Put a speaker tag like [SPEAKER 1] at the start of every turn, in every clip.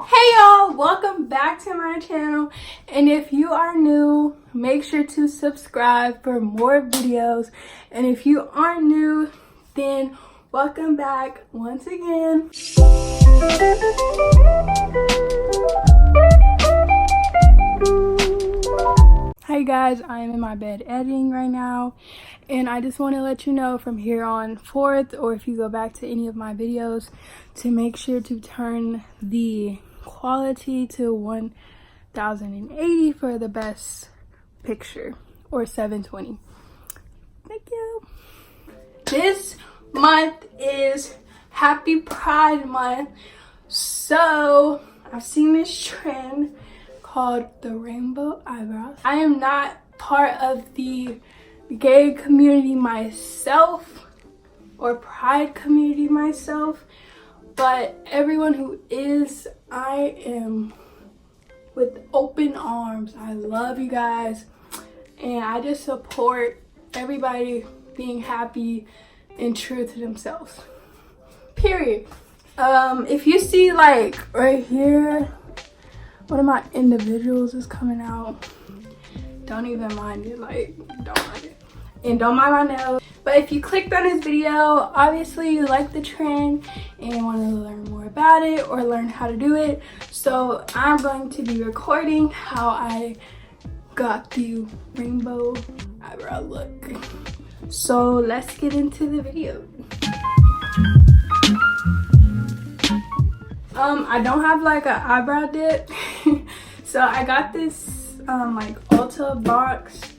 [SPEAKER 1] Hey y'all, welcome back to my channel, and if you are new, make sure to subscribe for more videos, and if you are new, then welcome back once again. Hi guys, I am in my bed editing right now, and I just want to let you know from here on forth, or if you go back to any of my videos, to make sure to turn the quality to 1080 for the best picture, or 720. Thank you. This month is Happy Pride Month, so I've seen this trend called the rainbow eyebrows. I am not part of the gay community myself or pride community myself, but everyone who is, I am with open arms. I love you guys, and I just support everybody being happy and true to themselves, period. If you see, like right here, one of my individuals is coming out, don't even mind it, like don't mind it, and don't mind my nails. But if you clicked on this video, obviously you like the trend and want to learn more about it or learn how to do it, so I'm going to be recording how I got the rainbow eyebrow look. So let's get into the video. I don't have like an eyebrow dip, so I got this like Ulta box.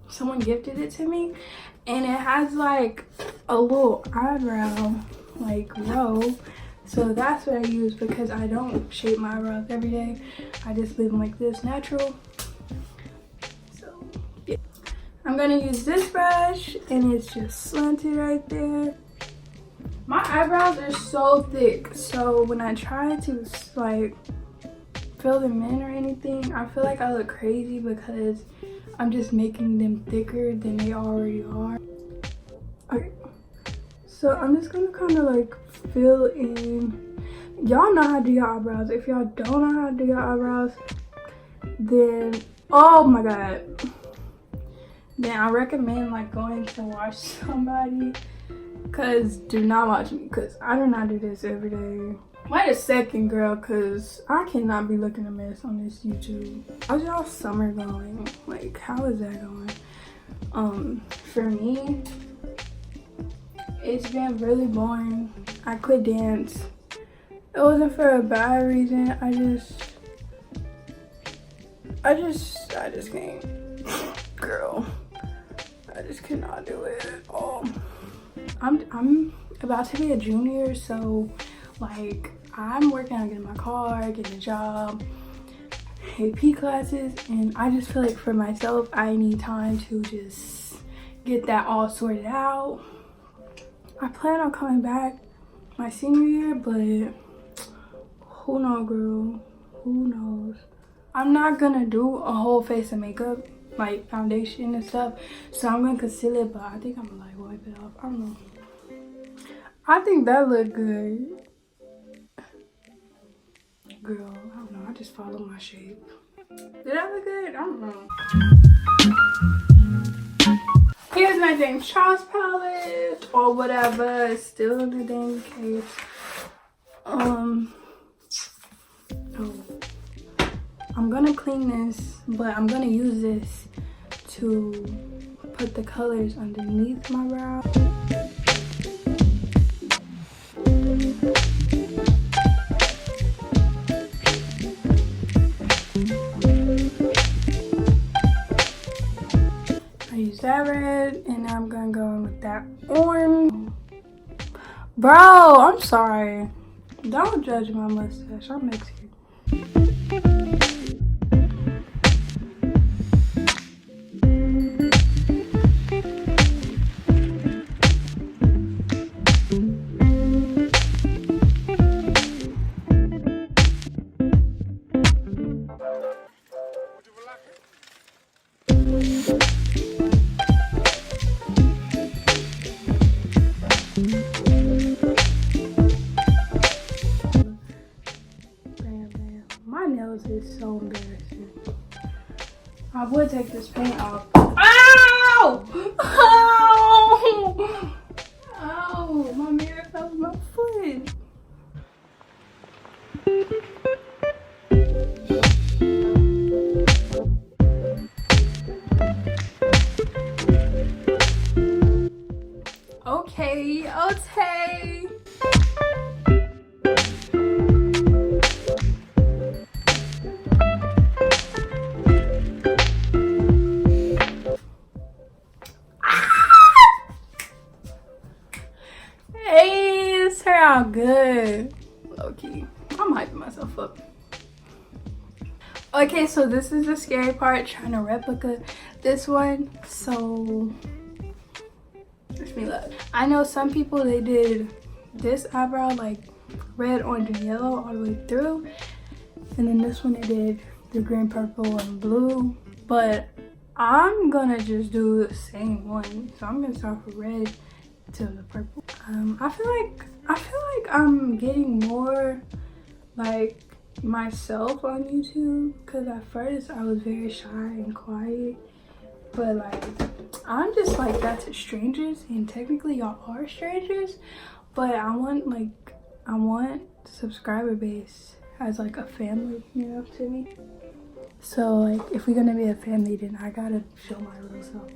[SPEAKER 1] Someone gifted it to me, and it has like a little eyebrow like row, so that's what I use because I don't shape my eyebrows every day. I just leave them like this, natural. So yeah, I'm gonna use this brush, and it's just slanted right there. My eyebrows are so thick, so when I try to like fill them in or anything, I feel like I look crazy because I'm just making them thicker than they already are. Okay, so I'm just gonna kind of like fill in. Y'all know how to do your eyebrows. If y'all don't know how to do your eyebrows, then oh my god, then I recommend like going to watch somebody. Cause do not watch me, cause I do not do this every day. Wait a second, girl, cause I cannot be looking a mess on this YouTube. How's y'all summer going? Like, how is that going? For me, it's been really boring. I quit dance. It wasn't for a bad reason. I just can't. Girl, I just cannot do it at all. I'm about to be a junior, so like I'm working on getting my car, getting a job, AP classes, and I just feel like for myself I need time to just get that all sorted out. I plan on coming back my senior year, but who knows, girl, who knows. I'm not gonna do a whole face of makeup, like foundation and stuff, so I'm gonna conceal it, but I think I'm gonna like wipe it off. I don't know. I think that looked good. Girl, I don't know, I just follow my shape. Did that look good? I don't know. Here's my James Charles palette or whatever. It's still in the dang case. Oh, I'm gonna clean this, but I'm gonna use this to put the colors underneath my brow. I use that red, and now I'm gonna go in with that orange. Bro, I'm sorry. Don't judge my mustache. I'm Mexican. eyebrows is so embarrassing. I would take this paint off. Ow! Ow! Ow! My mirror fell on my foot. Okay, okay. Hey, this turned out good. Low key. I'm hyping myself up. Okay, so this is the scary part, trying to replicate this one. So wish me luck. I know some people, they did this eyebrow like red, orange, and yellow all the way through, and then this one they did the green, purple, and blue. But I'm gonna just do the same one, so I'm gonna start from red to the purple. I feel like I'm getting more like myself on YouTube, because at first I was very shy and quiet, but like I'm just like that to strangers, and technically y'all are strangers, but I want subscriber base as like a family, you know, to me. So like if we're gonna be a family, then I gotta show my real self.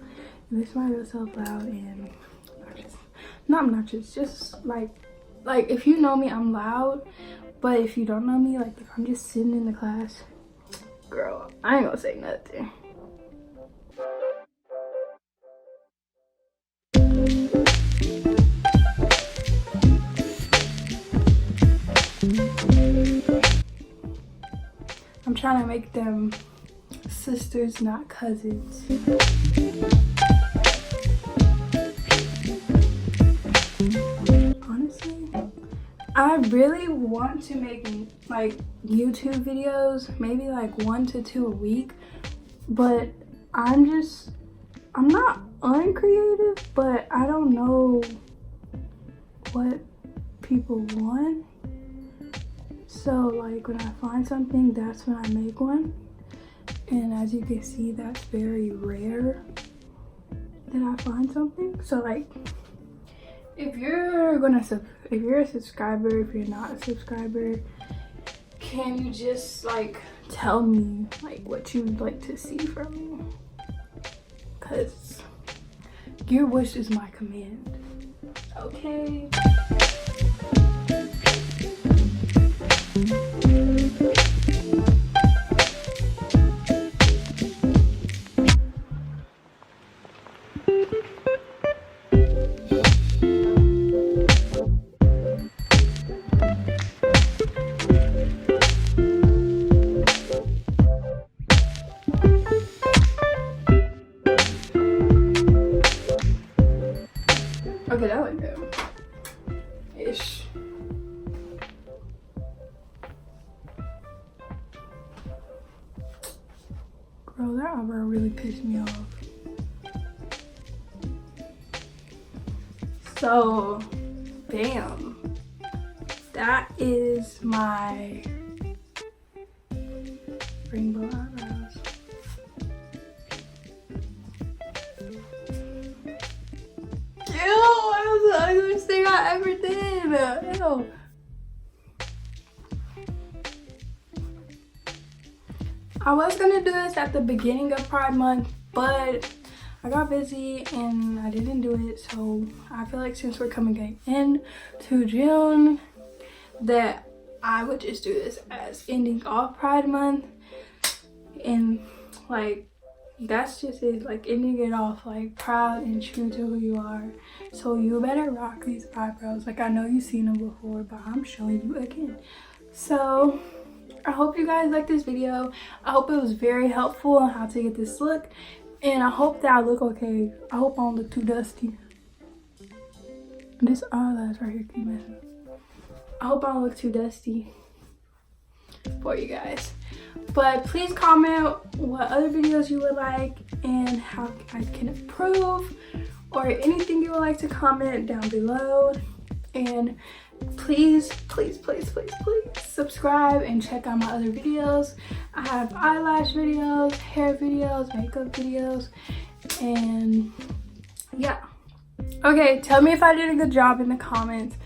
[SPEAKER 1] And this is my real self, loud and not obnoxious, just like if you know me, I'm loud. But if you don't know me, like if I'm just sitting in the class, girl, I ain't gonna say nothing. I'm trying to make them sisters, not cousins. Honestly, I really want to make like YouTube videos, maybe like 1 to 2 a week, but I'm not uncreative, but I don't know what people want. So like when I find something, that's when I make one. And as you can see, that's very rare that I find something. So like if you're a subscriber, if you're not a subscriber, can you just like tell me like what you'd like to see from me? Because your wish is my command. Okay. Okay, that looked good. Ish. Girl, that eyebrow really pissed me off. So, bam. That is my rainbow eyebrows. Ew, that was the ugliest thing I ever did. Ew. I was gonna do this at the beginning of Pride Month, but I got busy and I didn't do it. So I feel like since we're coming in to June, that I would just do this as ending off Pride Month, and like that's just it, like ending it off like proud and true to who you are. So you better rock these eyebrows. Like I know you've seen them before, but I'm showing you again. So I hope you guys like this video. I hope it was very helpful on how to get this look, and I hope that I look okay. I hope I don't look too dusty. This eyelash right here keep messing up. I hope I don't look too dusty for you guys. But please comment what other videos you would like and how I can improve, or anything you would like to comment down below. And please subscribe and check out my other videos. I have eyelash videos, hair videos, makeup videos, and yeah. Okay, tell me if I did a good job in the comments.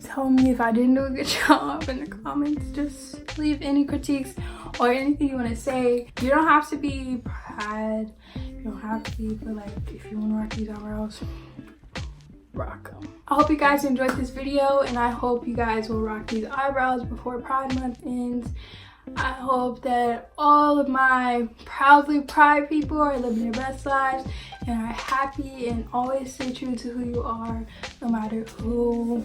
[SPEAKER 1] Tell me if I didn't do a good job in the comments. Just leave any critiques or anything you want to say. You don't have to be pride. You don't have to be, but like, if you want to rock these eyebrows, rock them. I hope you guys enjoyed this video, and I hope you guys will rock these eyebrows before Pride Month ends. I hope that all of my proudly pride people are living their best lives and are happy, and always stay true to who you are, no matter who.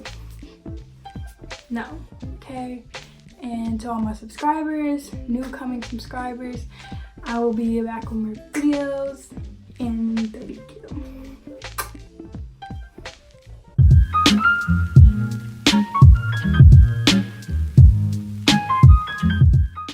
[SPEAKER 1] No, okay? And to all my subscribers, new coming subscribers, I will be back with more videos in the week.